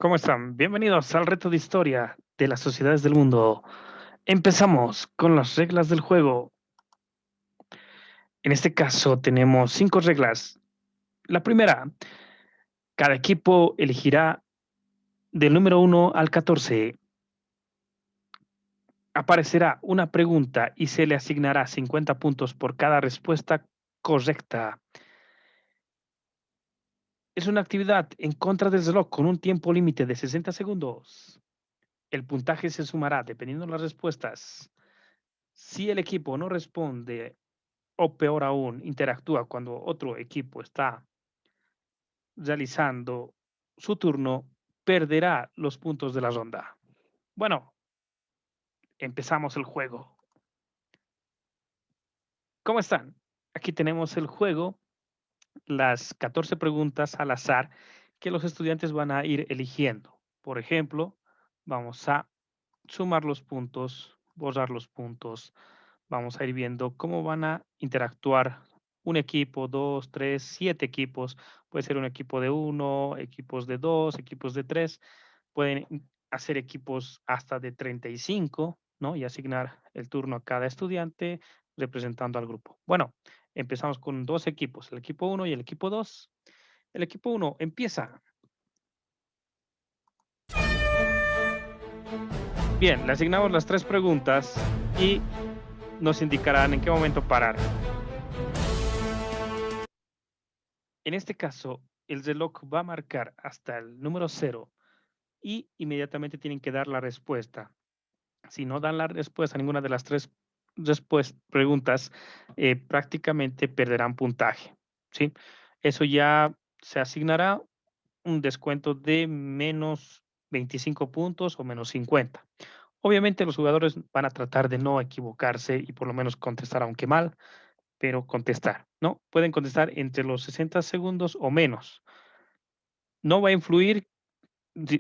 ¿Cómo están? Bienvenidos al reto de historia de las sociedades del mundo. Empezamos con las reglas del juego. En este caso tenemos 5 reglas. La primera, cada equipo elegirá del número 1 al 14. Aparecerá una pregunta y se le asignará 50 puntos por cada respuesta correcta. Es una actividad en contra del reloj con un tiempo límite de 60 segundos. El puntaje se sumará dependiendo de las respuestas. Si el equipo no responde o peor aún, interactúa cuando otro equipo está realizando su turno, perderá los puntos de la ronda. Bueno, empezamos el juego. ¿Cómo están? Aquí tenemos el juego, las 14 preguntas al azar que los estudiantes van a ir eligiendo. Por ejemplo, vamos a sumar los puntos, borrar los puntos. Vamos a ir viendo cómo van a interactuar un equipo, dos, tres, 7 equipos. Puede ser un equipo de uno, equipos de dos, equipos de tres. Pueden hacer equipos hasta de 35, ¿no? Y asignar el turno a cada estudiante representando al grupo. Bueno, empezamos con 2 equipos, el equipo uno y el equipo 2. El equipo uno empieza. Bien, le asignamos las 3 preguntas y nos indicarán en qué momento parar. En este caso, el reloj va a marcar hasta el número 0 y inmediatamente tienen que dar la respuesta. Si no dan la respuesta a ninguna de las 3 preguntas, prácticamente perderán puntaje, ¿sí? Eso ya se asignará un descuento de menos 25 puntos o menos 50. Obviamente los jugadores van a tratar de no equivocarse y por lo menos contestar, aunque mal, pero contestar, ¿no? Pueden contestar entre los 60 segundos o menos. No va a influir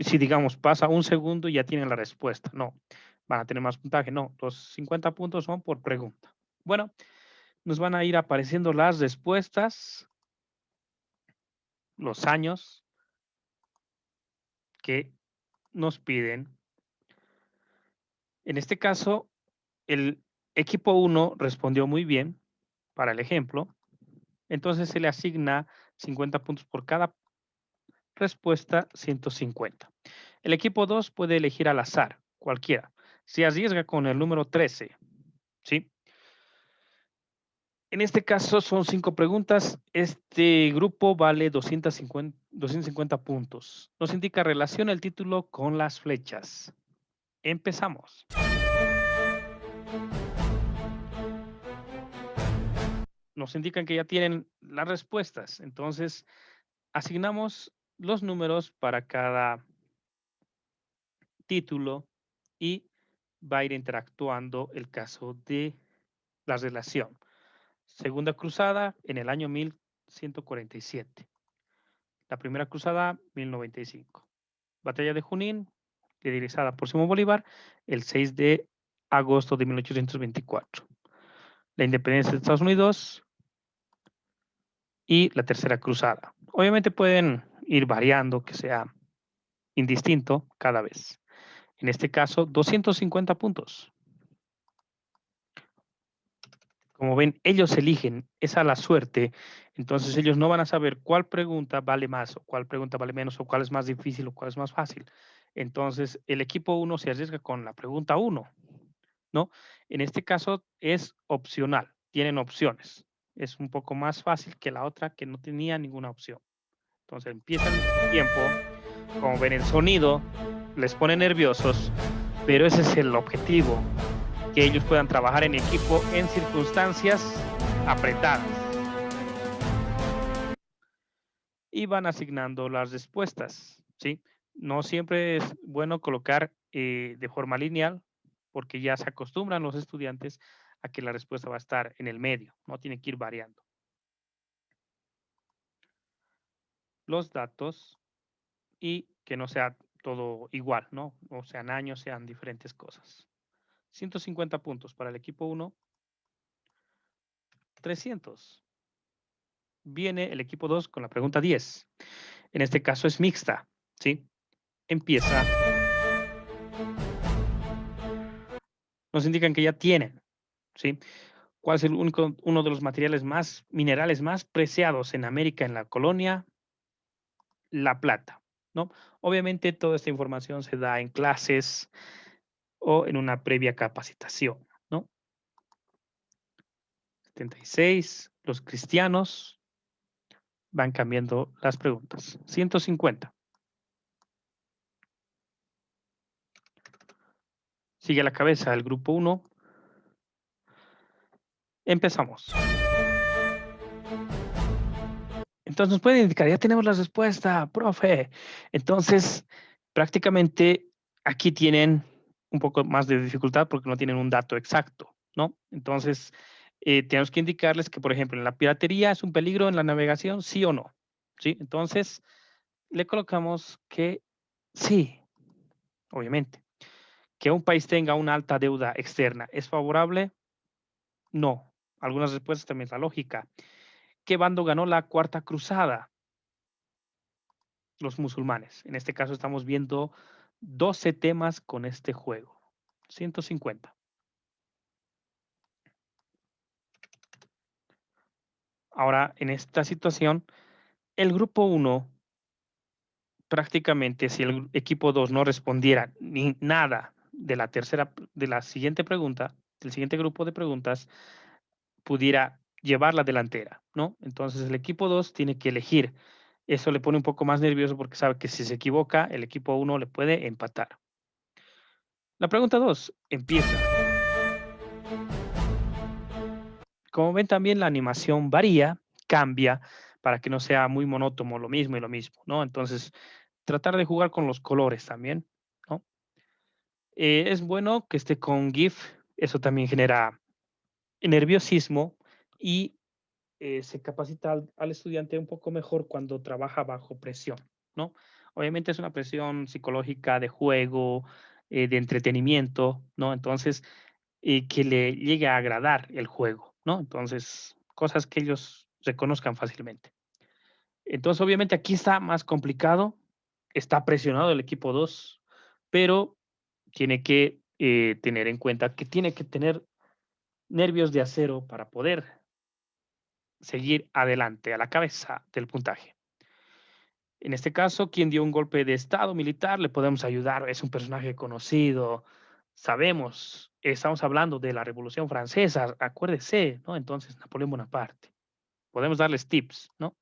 si, digamos, pasa un segundo y ya tienen la respuesta. No, van a tener más puntaje. No, los 50 puntos son por pregunta. Bueno, nos van a ir apareciendo las respuestas, los años que nos piden. En este caso, el equipo uno respondió muy bien para el ejemplo. Entonces se le asigna 50 puntos por cada respuesta, 150. El equipo 2 puede elegir al azar, cualquiera. Se arriesga con el número 13, ¿sí? En este caso son 5 preguntas. Este grupo vale 250 puntos. Nos indica relaciona el título con las flechas. Empezamos. Nos indican que ya tienen las respuestas. Entonces, asignamos los números para cada título y va a ir interactuando el caso de la relación. Segunda cruzada en el año 1147. La primera cruzada, 1095. Batalla de Junín, liderizada por Simón Bolívar, el 6 de agosto de 1824. La independencia de Estados Unidos y la tercera cruzada. Obviamente pueden ir variando, que sea indistinto cada vez. En este caso, 250 puntos. Como ven, ellos eligen, es a la suerte, entonces ellos no van a saber cuál pregunta vale más, o cuál pregunta vale menos, o cuál es más difícil, o cuál es más fácil. Entonces, el equipo uno se arriesga con la pregunta uno, ¿no? En este caso es opcional, tienen opciones. Es un poco más fácil que la otra que no tenía ninguna opción. Entonces empieza el tiempo, como ven el sonido, les pone nerviosos, pero ese es el objetivo, que ellos puedan trabajar en equipo en circunstancias apretadas. Y van asignando las respuestas, ¿sí? No siempre es bueno colocar de forma lineal, porque ya se acostumbran los estudiantes a que la respuesta va a estar en el medio, no tiene que ir variando. Los datos y que no sea todo igual, ¿no? O sean años, sean diferentes cosas. 150 puntos para el equipo 1, 300. Viene el equipo 2 con la pregunta 10. En este caso es mixta, ¿sí? empieza. Nos indican que ya tienen, ¿sí? ¿Cuál es uno de los minerales más preciados en América en la colonia? La plata, ¿no? Obviamente toda esta información se da en clases o en una previa capacitación, ¿no? 76, los cristianos van cambiando las preguntas. 150. Sigue a la cabeza el grupo 1. Empezamos. Entonces nos puede indicar, ya tenemos la respuesta, profe. Entonces, prácticamente aquí tienen un poco más de dificultad porque no tienen un dato exacto, ¿no? Entonces, tenemos que indicarles que, por ejemplo, en la piratería es un peligro en la navegación, sí o no, ¿sí? Entonces, le colocamos que sí, obviamente. Que un país tenga una alta deuda externa, ¿es favorable? No. Algunas respuestas también es la lógica. ¿Qué bando ganó la Cuarta Cruzada? Los musulmanes. En este caso estamos viendo 12 temas con este juego. 150. Ahora, en esta situación, el grupo 1, prácticamente, si el equipo 2 no respondiera ni nada de la siguiente pregunta, del siguiente grupo de preguntas, pudiera llevar la delantera, ¿no? Entonces el equipo 2 tiene que elegir. Eso le pone un poco más nervioso porque sabe que si se equivoca, el equipo 1 le puede empatar. La pregunta 2 empieza. Como ven, también la animación varía, cambia, para que no sea muy monótono lo mismo y lo mismo, ¿no? Entonces, tratar de jugar con los colores también, ¿no? Es bueno que esté con GIF, eso también genera nerviosismo y se capacita al estudiante un poco mejor cuando trabaja bajo presión, ¿no? Obviamente es una presión psicológica de juego, de entretenimiento, ¿no? Entonces, que le llegue a agradar el juego, ¿no? Entonces, cosas que ellos reconozcan fácilmente. Entonces, obviamente aquí está más complicado, está presionado el equipo 2, pero tiene que tener en cuenta que tiene que tener nervios de acero para poder seguir adelante a la cabeza del puntaje. En este caso, quien dio un golpe de estado militar, le podemos ayudar, es un personaje conocido, sabemos, estamos hablando de la Revolución Francesa, acuérdese, ¿no? Entonces, Napoleón Bonaparte. Podemos darles tips, ¿no?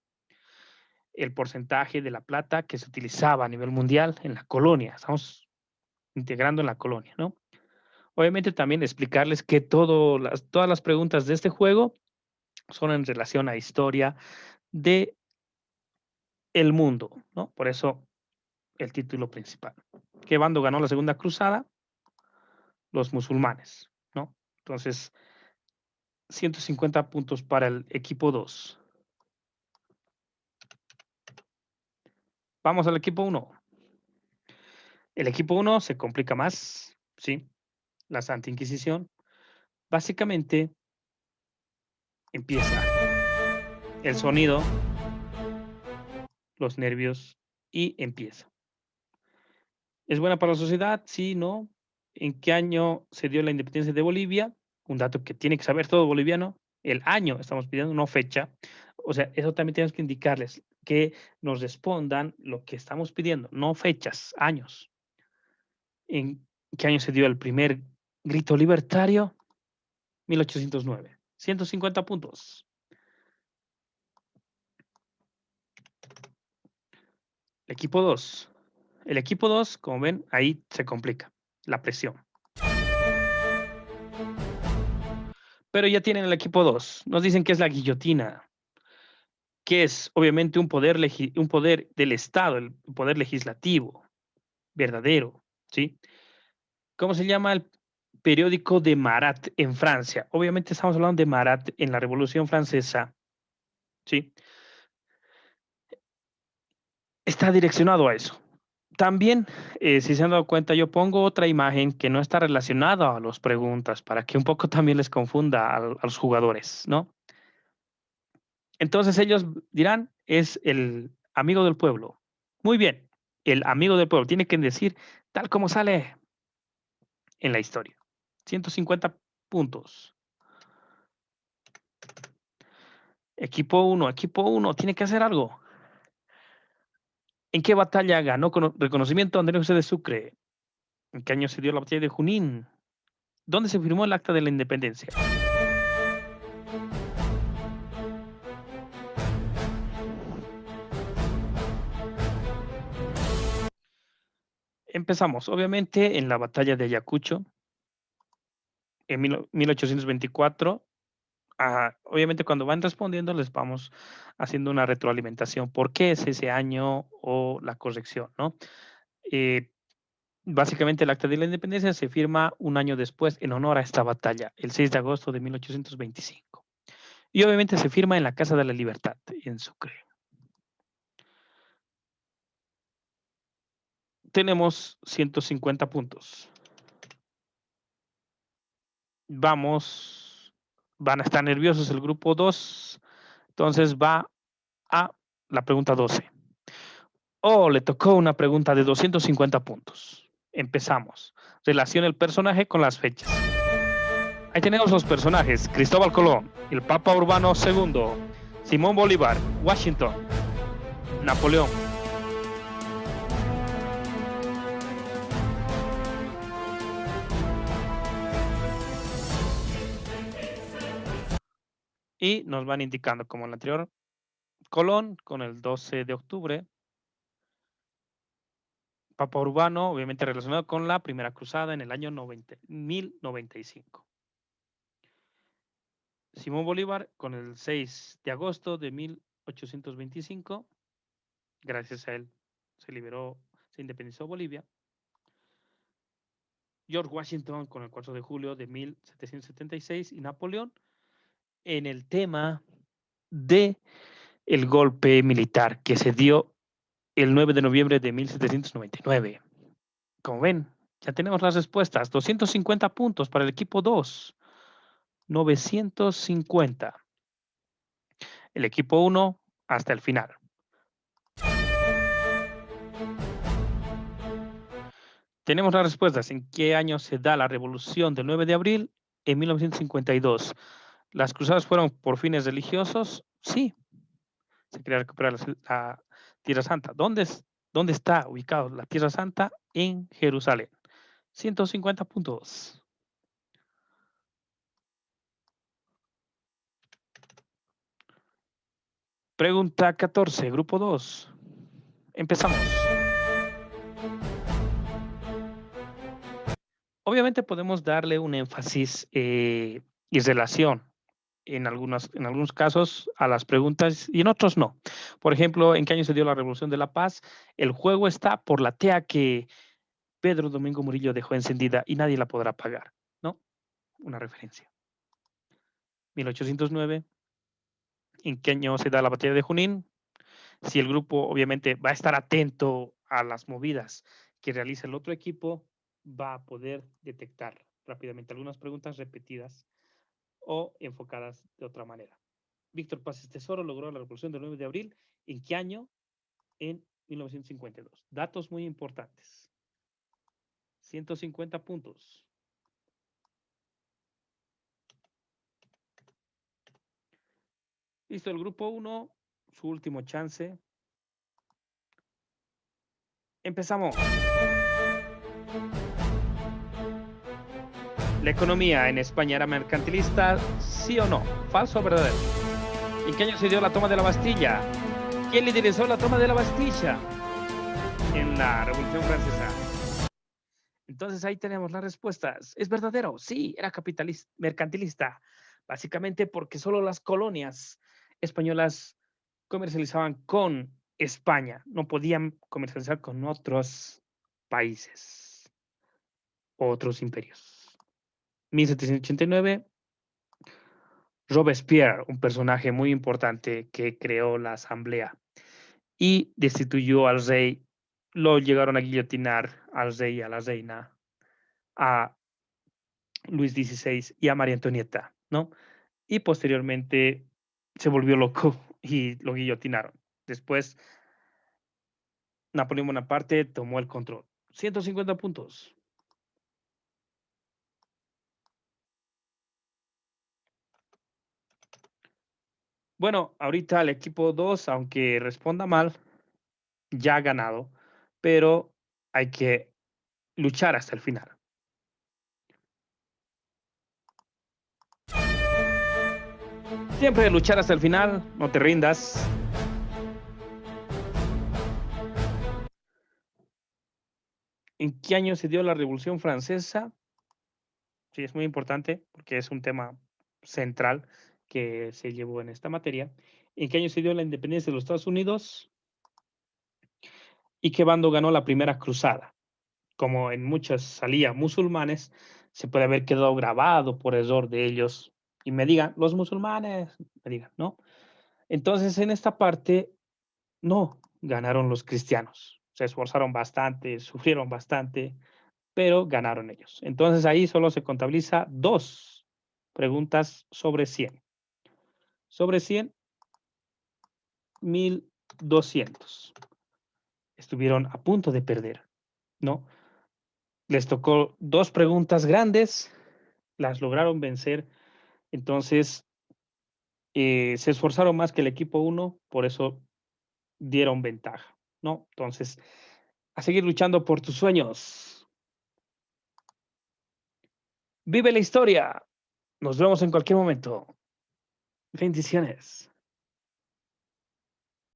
El porcentaje de la plata que se utilizaba a nivel mundial en la colonia, estamos integrando en la colonia, ¿no? Obviamente también explicarles que todas las preguntas de este juego son en relación a historia de el mundo, ¿no? Por eso el título principal. ¿Qué bando ganó la Segunda Cruzada? Los musulmanes, ¿no? Entonces, 150 puntos para el equipo 2. Vamos al equipo 1. El equipo 1 se complica más, ¿sí? La Santa Inquisición. Básicamente empieza el sonido, los nervios y empieza. ¿Es buena para la sociedad? Sí, no. ¿En qué año se dio la independencia de Bolivia? Un dato que tiene que saber todo boliviano. El año estamos pidiendo, no fecha. O sea, eso también tenemos que indicarles, que nos respondan lo que estamos pidiendo, no fechas, años. ¿En qué año se dio el primer grito libertario? 1809. 150 puntos. El equipo 2. El equipo 2, como ven, ahí se complica la presión. Pero ya tienen el equipo 2. Nos dicen que es la guillotina, que es obviamente un poder del Estado, el poder legislativo verdadero, ¿sí? ¿Cómo se llama el periódico de Marat en Francia? Obviamente estamos hablando de Marat en la Revolución Francesa, ¿sí? Está direccionado a eso. También, si se han dado cuenta, yo pongo otra imagen que no está relacionada a las preguntas para que un poco también les confunda a los jugadores, ¿no? Entonces ellos dirán, es el amigo del pueblo. Muy bien. El amigo del pueblo tiene que decir tal como sale en la historia. 150 puntos. Equipo uno, tiene que hacer algo. ¿En qué batalla ganó reconocimiento Andrés José de Sucre? ¿En qué año se dio la batalla de Junín? ¿Dónde se firmó el acta de la independencia? Empezamos, obviamente, en la batalla de Ayacucho, en 1824. Obviamente, cuando van respondiendo, les vamos haciendo una retroalimentación. ¿Por qué es ese año o la corrección, no? Básicamente, el acta de la independencia se firma un año después en honor a esta batalla, el 6 de agosto de 1825. Y obviamente se firma en la Casa de la Libertad, en Sucre. Tenemos 150 puntos. Vamos, van a estar nerviosos el grupo 2, entonces va a la pregunta 12. Oh, le tocó una pregunta de 250 puntos. Empezamos. Relaciona el personaje con las fechas. Ahí tenemos los personajes: Cristóbal Colón, el Papa Urbano II, Simón Bolívar, Washington, Napoleón. Y nos van indicando, como en el anterior, Colón con el 12 de octubre, Papa Urbano, obviamente relacionado con la Primera Cruzada en el año 1095. Simón Bolívar con el 6 de agosto de 1825. Gracias a él se independizó Bolivia. George Washington con el 4 de julio de 1776 y Napoleón en el tema de el golpe militar que se dio el 9 de noviembre de 1799. Como ven, ya tenemos las respuestas. 250 puntos para el equipo 2. 950. El equipo 1 hasta el final. Tenemos las respuestas. ¿En qué año se da la revolución del 9 de abril? En 1952. ¿Las cruzadas fueron por fines religiosos? Sí. Se quería recuperar la Tierra Santa. ¿Dónde está ubicado la Tierra Santa? En Jerusalén. 150 puntos. Pregunta 14, grupo 2. Empezamos. Obviamente podemos darle un énfasis y relación en algunos casos a las preguntas y en otros no. Por ejemplo, ¿en qué año se dio la Revolución de la Paz? El juego está por la tea que Pedro Domingo Murillo dejó encendida y nadie la podrá apagar, ¿no? Una referencia. 1809. ¿En qué año se da la batalla de Junín? Si el grupo obviamente va a estar atento a las movidas que realiza el otro equipo, va a poder detectar rápidamente algunas preguntas repetidas o enfocadas de otra manera. Víctor Paz Tesoro logró la revolución del 9 de abril. ¿En qué año? En 1952. Datos muy importantes. 150 puntos. Listo, el grupo 1, su último chance. Empezamos. ¿La economía en España era mercantilista? ¿Sí o no? ¿Falso o verdadero? ¿En qué año se dio la toma de la Bastilla? ¿Quién liderizó la toma de la Bastilla? En la Revolución Francesa. Entonces ahí tenemos las respuestas. ¿Es verdadero? Sí, era mercantilista. Básicamente porque solo las colonias españolas comercializaban con España. No podían comercializar con otros países, otros imperios. 1789. Robespierre, un personaje muy importante que creó la asamblea y destituyó al rey. Lo llegaron a guillotinar al rey y a la reina, a Luis XVI y a María Antonieta, ¿no? Y posteriormente se volvió loco y lo guillotinaron. Después Napoleón Bonaparte tomó el control. 150 puntos. Bueno, ahorita el equipo 2, aunque responda mal, ya ha ganado, pero hay que luchar hasta el final. Siempre luchar hasta el final, no te rindas. ¿En qué año se dio la Revolución Francesa? Sí, es muy importante porque es un tema central que se llevó en esta materia. ¿En qué año se dio la independencia de los Estados Unidos? ¿Y qué bando ganó la primera cruzada? Como en muchas salían musulmanes, se puede haber quedado grabado por error de ellos y me digan, los musulmanes, me digan, ¿no? Entonces, en esta parte, no, ganaron los cristianos. Se esforzaron bastante, sufrieron bastante, pero ganaron ellos. Entonces, ahí solo se contabiliza 2 preguntas sobre 100. Sobre 100, 1200. Estuvieron a punto de perder, ¿no? Les tocó 2 preguntas grandes, las lograron vencer. Entonces, se esforzaron más que el equipo uno, por eso dieron ventaja, ¿no? Entonces, a seguir luchando por tus sueños. Vive la historia. Nos vemos en cualquier momento. Bendiciones.